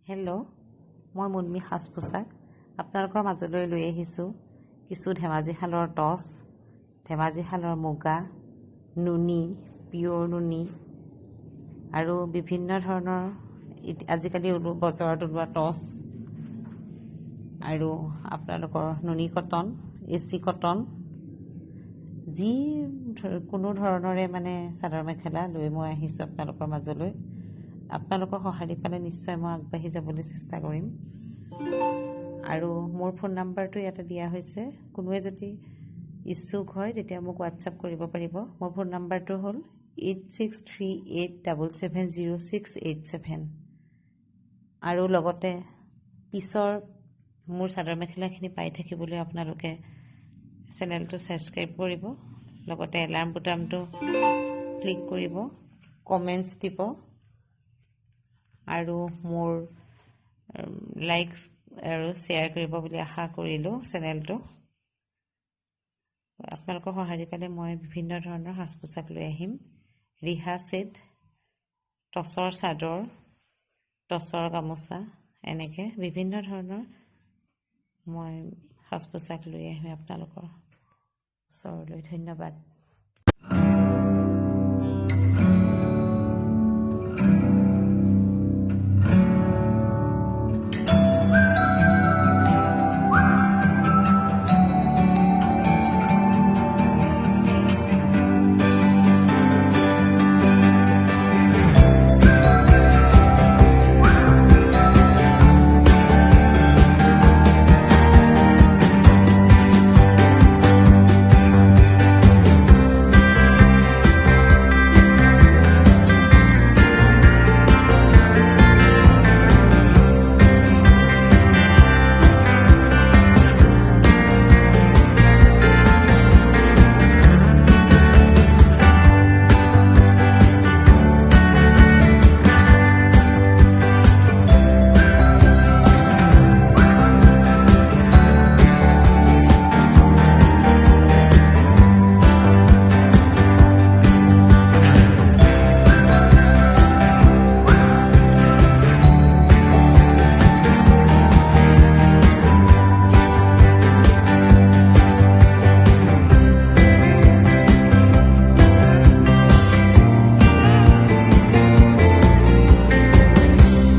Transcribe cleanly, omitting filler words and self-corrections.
Hello' মই মুনমি সাজ পোছাক আপোনালোকৰ মাজলৈ লৈ আহিছোঁ কিছু ধেমাজি শালৰ টচ, ধেমাজি শালৰ মুগা, নুনি, পিয়ৰ নুনি আৰু বিভিন্ন ধৰণৰ আজিকালি বজাৰত ওলোৱা টচ আৰু আপোনালোকৰ নুনি কটন, এচি কটন, কোনো ধৰণৰে চাদৰ মেখেলা লৈ মই আহিছোঁ আপোনালোকৰ মাজলৈ। আপোনালোকৰ সঁহাৰি পালে নিশ্চয় মই আগবাঢ়ি যাবলৈ চেষ্টা কৰিম। আৰু মোৰ ফোন নাম্বাৰটো ইয়াতে দিয়া হৈছে। কোনোৱে যদি ইচ্ছুক হয় তেতিয়া মোক হোৱাটছআপ কৰিব পাৰিব। মোৰ ফোন নাম্বাৰটো হ'ল 8638770687। আৰু লগতে পিছৰ মোৰ চাদৰ মেখেলাখিনি পাই থাকিবলৈ আপোনালোকে চেনেলটো ছাবস্ক্ৰাইব কৰিব, লগতে এলাৰ্ম বুটামটো ক্লিক কৰিব, কমেণ্টছ দিব আৰু মোৰ লাইক আৰু শ্বেয়াৰ কৰিব বুলি আশা কৰিলোঁ চেনেলটো। আপোনালোকৰ সঁহাৰি পালে মই বিভিন্ন ধৰণৰ সাজ পোছাক লৈ আহিম। ৰিহা ছেট, টচৰ চাদৰ, টচৰ গামোচা, এনেকৈ বিভিন্ন ধৰণৰ মই সাজ পোছাক লৈ আহিম আপোনালোকৰ ওচৰলৈ। ধন্যবাদ।